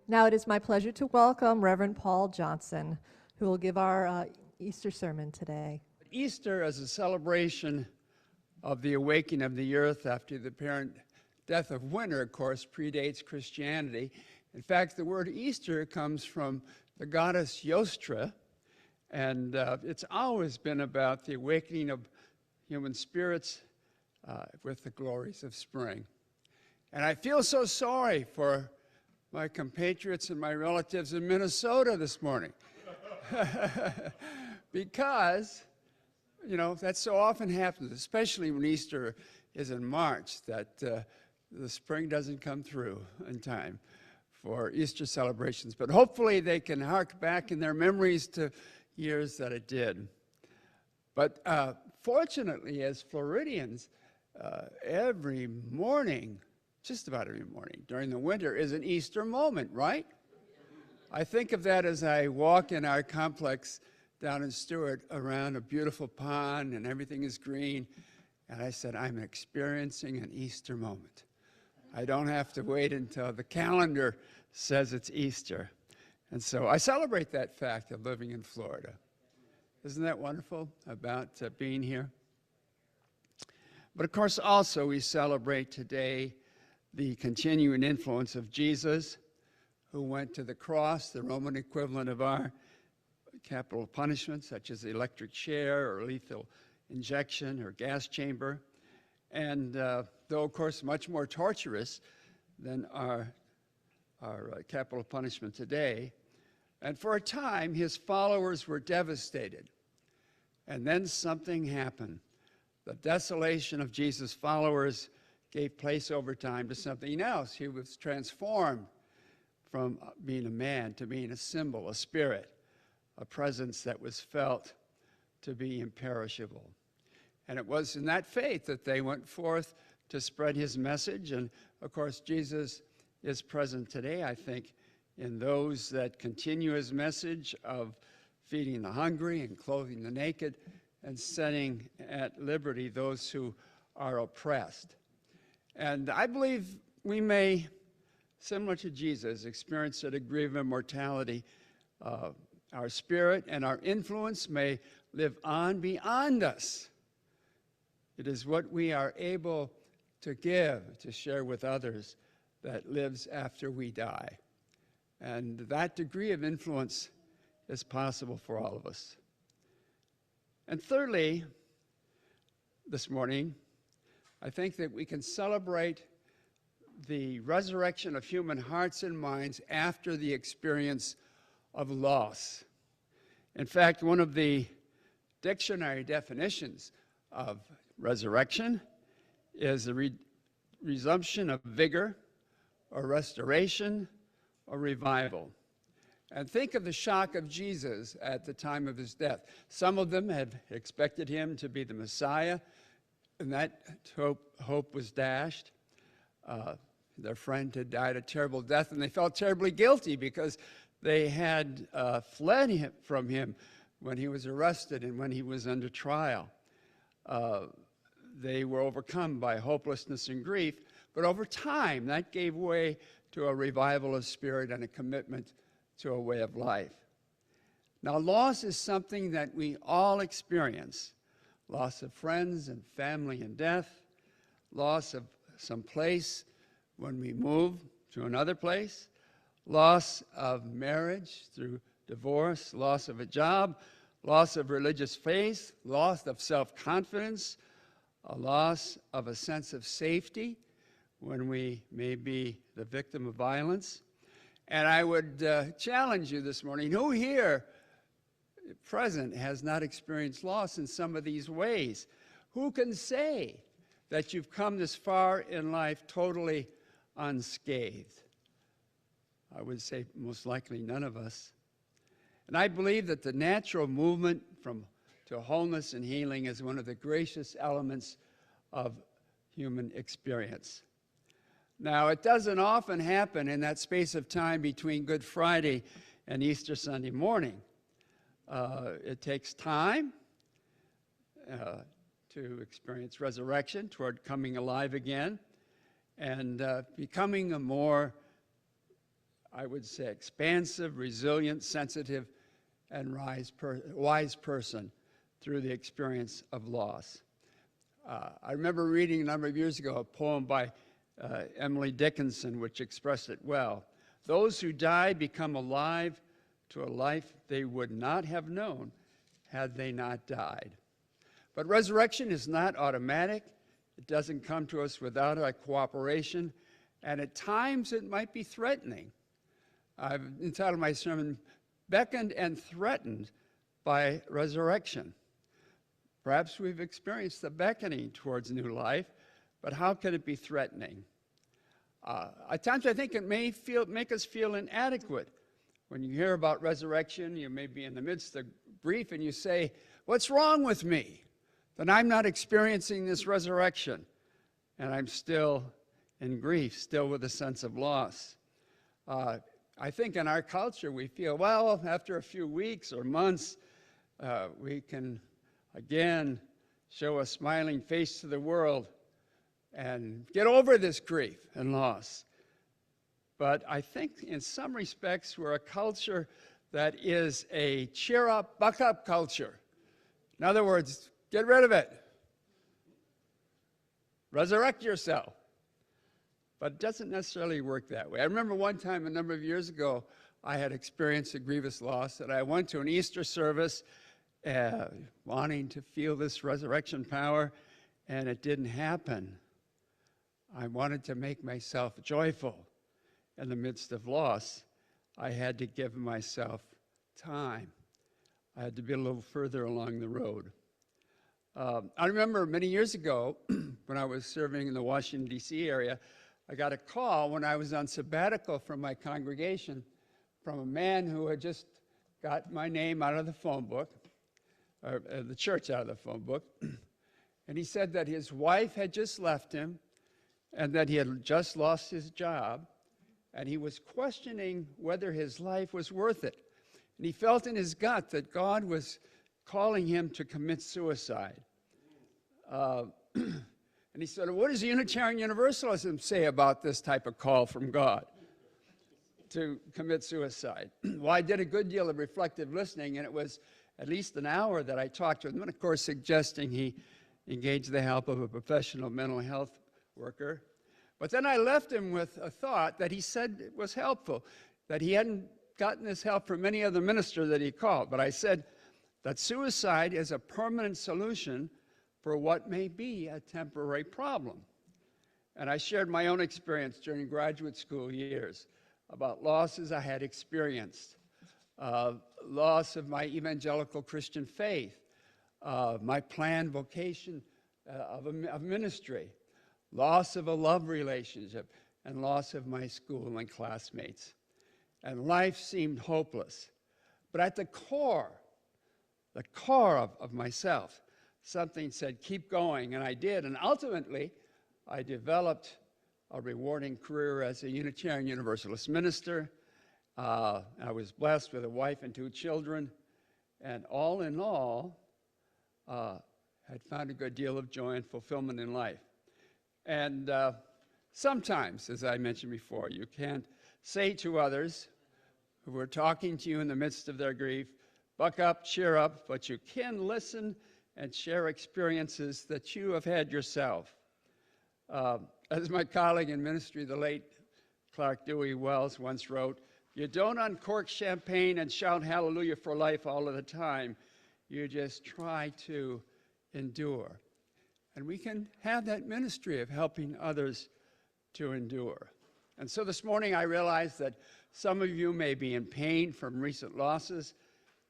Now it is my pleasure to welcome Reverend Paul Johnson, who will give our Easter sermon today. Easter is a celebration of the awakening of the earth after the apparent death of winter, of course, predates Christianity. In fact, the word Easter comes from the goddess Yostra, and it's always been about the awakening of human spirits with the glories of spring. And I feel so sorry for my compatriots and my relatives in Minnesota this morning because, you know, that so often happens, especially when Easter is in March, that the spring doesn't come through in time for Easter celebrations. But hopefully they can hark back in their memories to years that it did. But fortunately, as Floridians, every morning, just about every morning during the winter is an Easter moment, right? I think of that as I walk in our complex down in Stewart around a beautiful pond and everything is green. And I said, I'm experiencing an Easter moment. I don't have to wait until the calendar says it's Easter. And so I celebrate that fact of living in Florida. Isn't that wonderful about being here? But of course, also we celebrate today the continuing influence of Jesus, who went to the cross, the Roman equivalent of our capital punishment, such as the electric chair or lethal injection or gas chamber, and though, of course, much more torturous than our capital punishment today. And for a time, his followers were devastated. And then something happened. The desolation of Jesus' followers gave place over time to something else. He was transformed from being a man to being a symbol, a spirit, a presence that was felt to be imperishable. And it was in that faith that they went forth to spread his message. And of course, Jesus is present today, I think, in those that continue his message of feeding the hungry and clothing the naked and setting at liberty those who are oppressed. And I believe we may, similar to Jesus, experience a degree of immortality. Our spirit and our influence may live on beyond us. It is what we are able to give, to share with others, that lives after we die. And that degree of influence is possible for all of us. And thirdly, this morning, I think that we can celebrate the resurrection of human hearts and minds after the experience of loss. In fact, one of the dictionary definitions of resurrection is the resumption of vigor or restoration or revival. And think of the shock of Jesus at the time of his death. Some of them had expected him to be the Messiah, and that hope was dashed. Their friend had died a terrible death, and they felt terribly guilty because they had fled from him when he was arrested and when he was under trial. They were overcome by hopelessness and grief, but over time, that gave way to a revival of spirit and a commitment to a way of life. Now, loss is something that we all experience. Loss of friends and family and death, loss of some place when we move to another place, loss of marriage through divorce, loss of a job, loss of religious faith, loss of self-confidence, a loss of a sense of safety when we may be the victim of violence. And I would challenge you this morning, who here present has not experienced loss in some of these ways? Who can say that you've come this far in life totally unscathed? I would say most likely none of us. And I believe that the natural movement to wholeness and healing is one of the gracious elements of human experience. Now, it doesn't often happen in that space of time between Good Friday and Easter Sunday morning. It takes time to experience resurrection toward coming alive again and becoming a more I would say, expansive, resilient, sensitive, and wise person through the experience of loss. I remember reading a number of years ago a poem by Emily Dickinson, which expressed it well. Those who die become alive to a life they would not have known had they not died. But resurrection is not automatic. It doesn't come to us without our cooperation, and at times it might be threatening. I've entitled my sermon, Beckoned and Threatened by Resurrection. Perhaps we've experienced the beckoning towards new life, but how can it be threatening? At times I think it may make us feel inadequate. When you hear about resurrection, you may be in the midst of grief and you say, what's wrong with me? That I'm not experiencing this resurrection, and I'm still in grief, still with a sense of loss. I think in our culture we feel, well, after a few weeks or months, we can again show a smiling face to the world and get over this grief and loss. But I think in some respects we're a culture that is a cheer up, buck up culture. In other words, get rid of it. Resurrect yourself. But it doesn't necessarily work that way. I remember one time a number of years ago, I had experienced a grievous loss, and I went to an Easter service wanting to feel this resurrection power, and it didn't happen. I wanted to make myself joyful in the midst of loss. I had to give myself time. I had to be a little further along the road. I remember many years ago, when I was serving in the Washington, D.C. area, I got a call when I was on sabbatical from my congregation from a man who had just got my name out of the phone book, or the church out of the phone book, and he said that his wife had just left him and that he had just lost his job, and he was questioning whether his life was worth it. And he felt in his gut that God was calling him to commit suicide. And he said, what does Unitarian Universalism say about this type of call from God to commit suicide? Well, I did a good deal of reflective listening, and it was at least an hour that I talked to him, and of course suggesting he engage the help of a professional mental health worker. But then I left him with a thought that he said was helpful, that he hadn't gotten this help from any other minister that he called. But I said that suicide is a permanent solution for what may be a temporary problem. And I shared my own experience during graduate school years about losses I had experienced, loss of my evangelical Christian faith, my planned vocation of ministry, loss of a love relationship, and loss of my school and classmates. And life seemed hopeless. But at the core of myself, something said, keep going, and I did. And ultimately, I developed a rewarding career as a Unitarian Universalist minister. I was blessed with a wife and 2 children, and all in all, had found a good deal of joy and fulfillment in life. And sometimes, as I mentioned before, you can't say to others who are talking to you in the midst of their grief, buck up, cheer up, but you can listen and share experiences that you have had yourself. As my colleague in ministry, the late Clark Dewey Wells, once wrote, you don't uncork champagne and shout hallelujah for life all of the time. You just try to endure. And we can have that ministry of helping others to endure. And so this morning I realize that some of you may be in pain from recent losses,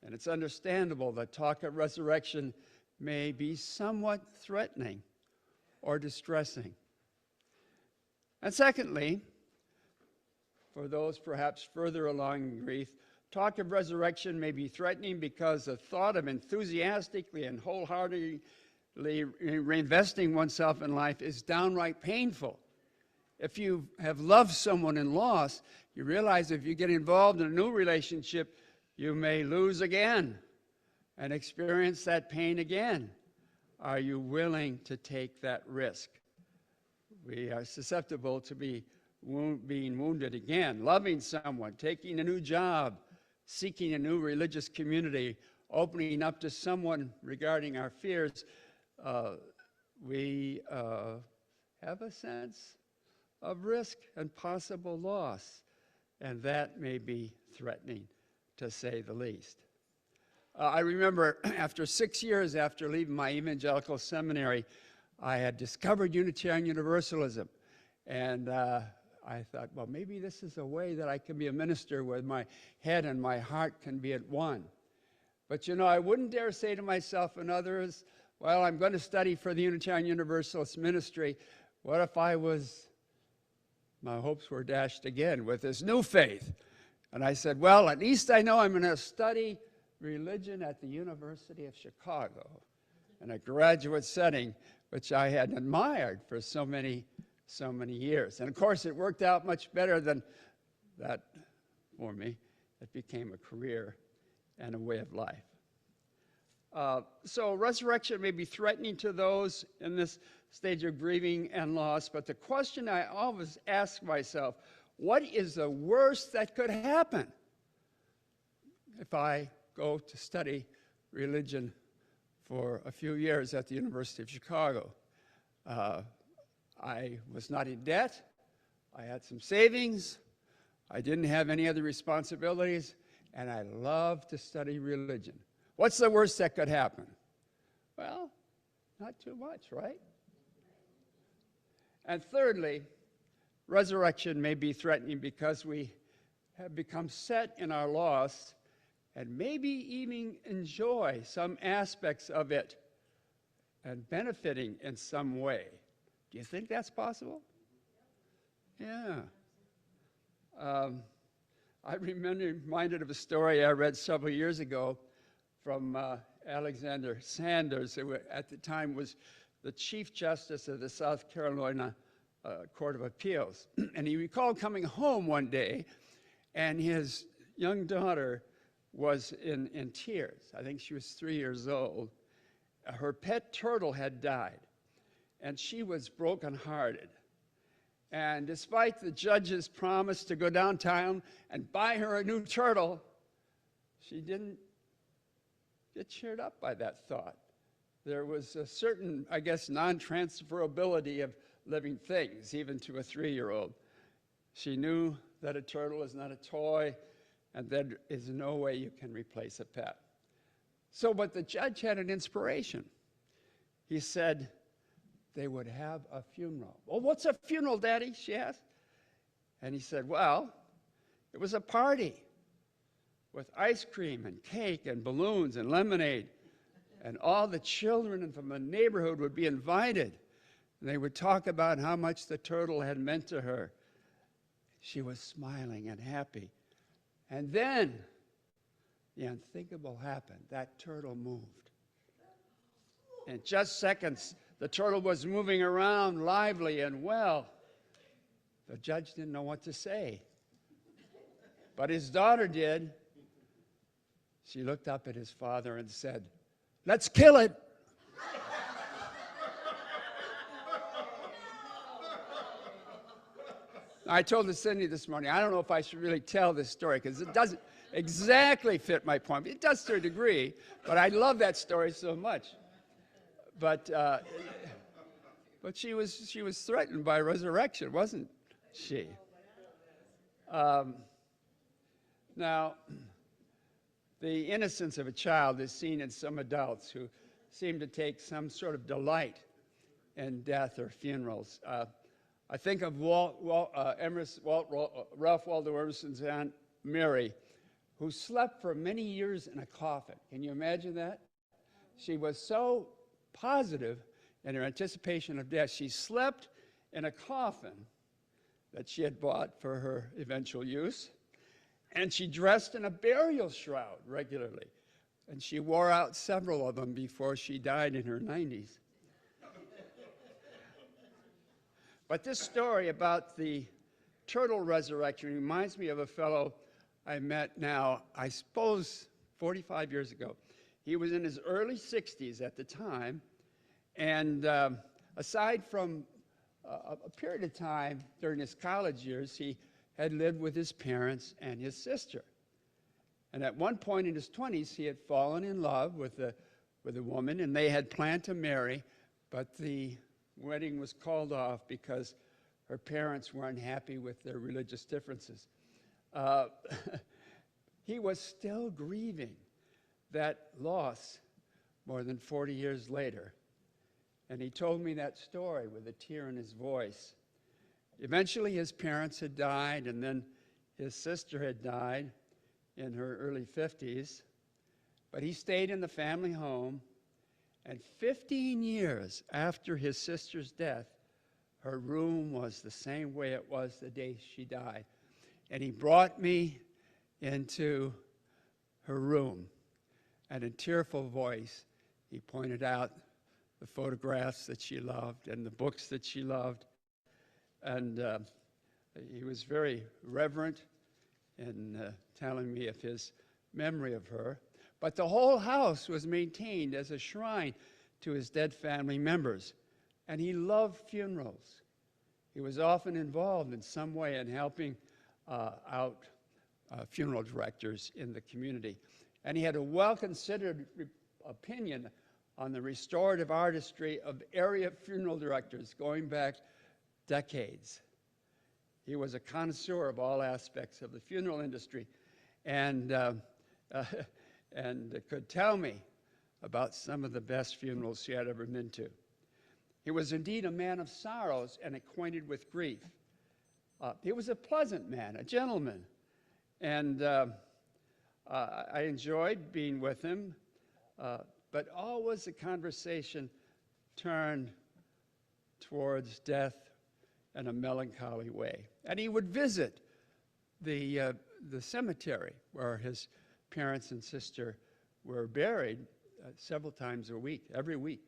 and it's understandable that talk of resurrection may be somewhat threatening or distressing. And secondly, for those perhaps further along in grief, talk of resurrection may be threatening because the thought of enthusiastically and wholeheartedly reinvesting oneself in life is downright painful. If you have loved someone in loss, you realize if you get involved in a new relationship, you may lose again and experience that pain again. Are you willing to take that risk? We are susceptible to be being wounded again, loving someone, taking a new job, seeking a new religious community, opening up to someone regarding our fears, we have a sense of risk and possible loss, and that may be threatening, to say the least. I remember after 6 years after leaving my evangelical seminary, I had discovered Unitarian Universalism, and I thought, well, maybe this is a way that I can be a minister where my head and my heart can be at one. But you know, I wouldn't dare say to myself and others, well, I'm going to study for the Unitarian Universalist ministry. What if my hopes were dashed again with this new faith? And I said, well, at least I know I'm going to study religion at the University of Chicago in a graduate setting, which I had admired for so many years. And of course, it worked out much better than that for me. It became a career and a way of life. So resurrection may be threatening to those in this stage of grieving and loss, but the question I always ask myself, what is the worst that could happen if I go to study religion for a few years at the University of Chicago? I was not in debt. I had some savings. I didn't have any other responsibilities, and I loved to study religion. What's the worst that could happen? Well, not too much, right? And thirdly, resurrection may be threatening because we have become set in our loss and maybe even enjoy some aspects of it and benefiting in some way. Do you think that's possible? Yeah. I'm reminded of a story I read several years ago from Alexander Sanders, who at the time was the Chief Justice of the South Carolina Court of Appeals. And he recalled coming home one day, and his young daughter was in tears. I think she was 3 years old. Her pet turtle had died, and she was brokenhearted. And despite the judge's promise to go downtown and buy her a new turtle, she didn't get cheered up by that thought. There was a certain, I guess, non-transferability of living things, even to a 3-year-old. She knew that a turtle is not a toy, and there is no way you can replace a pet. So, but the judge had an inspiration. He said they would have a funeral. Well, what's a funeral, Daddy? She asked. And he said, well, it was a party with ice cream and cake and balloons and lemonade. And all the children from the neighborhood would be invited. And they would talk about how much the turtle had meant to her. She was smiling and happy. And then the unthinkable happened. That turtle moved. In just seconds, the turtle was moving around lively and well. The judge didn't know what to say. But his daughter did. She looked up at his father and said, "Let's kill it." I told Cindy this morning, I don't know if I should really tell this story because it doesn't exactly fit my point. It does to a degree, but I love that story so much. But she was threatened by resurrection, wasn't she? Now, the innocence of a child is seen in some adults who seem to take some sort of delight in death or funerals. I think of Ralph Waldo Emerson's Aunt Mary, who slept for many years in a coffin. Can you imagine that? She was so positive in her anticipation of death. She slept in a coffin that she had bought for her eventual use, and she dressed in a burial shroud regularly, and she wore out several of them before she died in her 90s. But this story about the turtle resurrection reminds me of a fellow I met now, I suppose, 45 years ago. He was in his early 60s at the time, and aside from a period of time during his college years, he had lived with his parents and his sister. And at one point in his 20s, he had fallen in love with a woman, and they had planned to marry, but the wedding was called off because her parents were unhappy with their religious differences. He was still grieving that loss more than 40 years later. And he told me that story with a tear in his voice. Eventually, his parents had died, and then his sister had died in her early 50s. But he stayed in the family home, and 15 years after his sister's death, her room was the same way it was the day she died. And he brought me into her room, and in tearful voice, he pointed out the photographs that she loved and the books that she loved. And he was very reverent in telling me of his memory of her. But the whole house was maintained as a shrine to his dead family members. And he loved funerals. He was often involved in some way in helping out funeral directors in the community. And he had a well-considered opinion on the restorative artistry of area funeral directors going back decades. He was a connoisseur of all aspects of the funeral industry, and could tell me about some of the best funerals he had ever been to. He was indeed a man of sorrows and acquainted with grief. He was a pleasant man, a gentleman, and I enjoyed being with him, but always the conversation turned towards death in a melancholy way. And he would visit the cemetery where his parents and sister were buried several times a week, every week.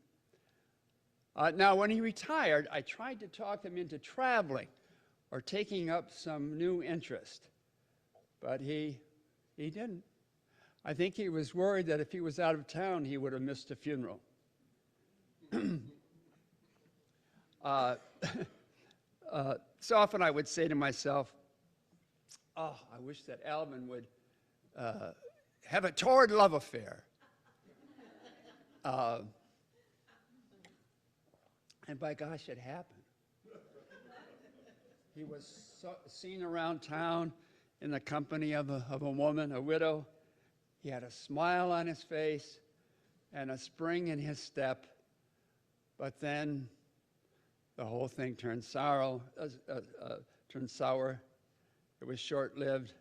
Now, when he retired, I tried to talk him into traveling or taking up some new interest, but he didn't. I think he was worried that if he was out of town, he would have missed a funeral. So often I would say to myself, oh, I wish that Alvin would have a torrid love affair. And by gosh, it happened. He was seen around town in the company of a woman, a widow. He had a smile on his face and a spring in his step, but then the whole thing turned sour. It was short-lived,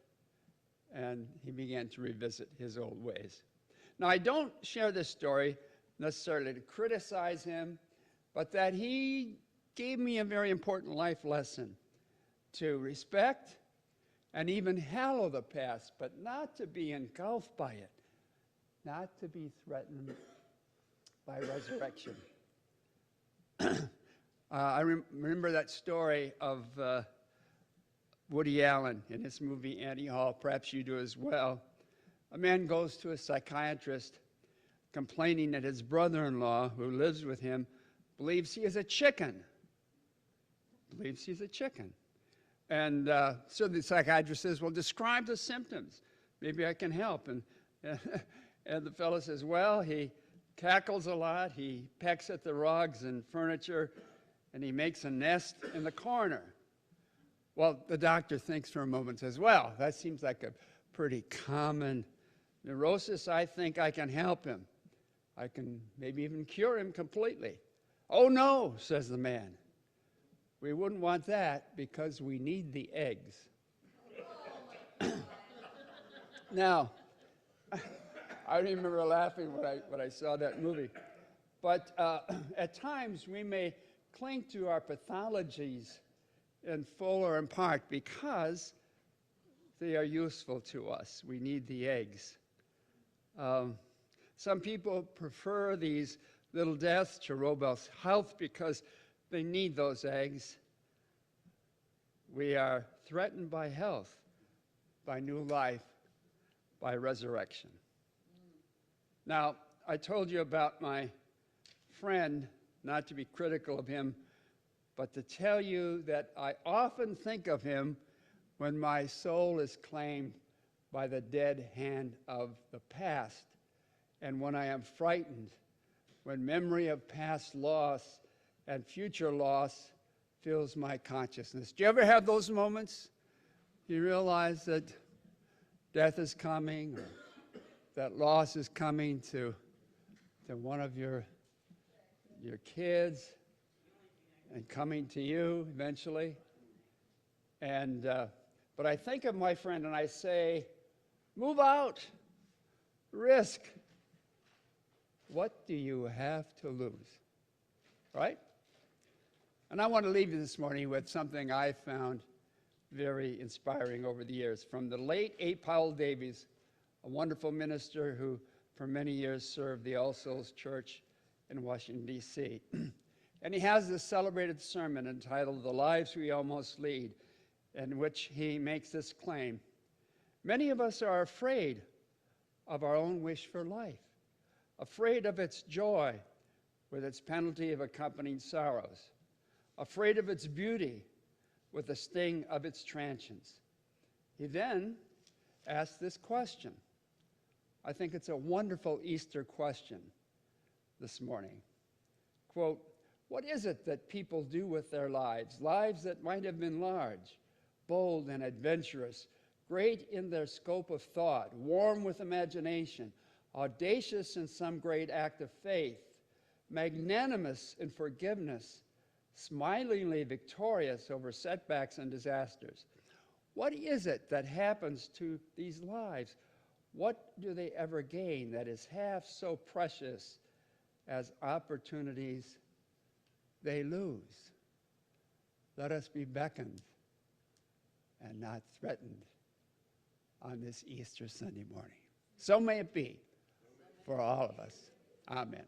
and he began to revisit his old ways. Now, I don't share this story necessarily to criticize him, but that he gave me a very important life lesson to respect and even hallow the past, but not to be engulfed by it, not to be threatened by resurrection. I remember that story of Woody Allen in his movie Annie Hall. Perhaps you do as well. A man goes to a psychiatrist complaining that his brother-in-law, who lives with him, believes he is a chicken. Believes he's a chicken. And so the psychiatrist says, well, describe the symptoms. Maybe I can help. And the fellow says, well, he cackles a lot, he pecks at the rugs and furniture, and he makes a nest in the corner. Well, the doctor thinks for a moment and says, well, that seems like a pretty common neurosis. I think I can help him. I can maybe even cure him completely. Oh, no, says the man. We wouldn't want that because we need the eggs. Now, I remember laughing when I saw that movie. But at times we may cling to our pathologies in full or in part because they are useful to us. We need the eggs. Some people prefer these little deaths to robust health because they need those eggs. We are threatened by health, by new life, by resurrection. Now, I told you about my friend, not to be critical of him, but to tell you that I often think of him when my soul is claimed by the dead hand of the past, and when I am frightened, when memory of past loss and future loss fills my consciousness. Do you ever have those moments? You realize that death is coming, or that loss is coming to one of your kids, and coming to you eventually. And but I think of my friend and I say, move out, risk. What do you have to lose? Right? And I want to leave you this morning with something I found very inspiring over the years. From the late A. Powell Davies, a wonderful minister who for many years served the All Souls Church in Washington, D.C. And he has this celebrated sermon entitled The Lives We Almost Lead, in which he makes this claim. Many of us are afraid of our own wish for life, afraid of its joy with its penalty of accompanying sorrows, afraid of its beauty with the sting of its transience. He then asks this question. I think it's a wonderful Easter question this morning. Quote, what is it that people do with their lives, lives that might have been large, bold and adventurous, great in their scope of thought, warm with imagination, audacious in some great act of faith, magnanimous in forgiveness, smilingly victorious over setbacks and disasters? What is it that happens to these lives? What do they ever gain that is half so precious as opportunities they lose? Let us be beckoned and not threatened on this Easter Sunday morning. So may it be for all of us. Amen.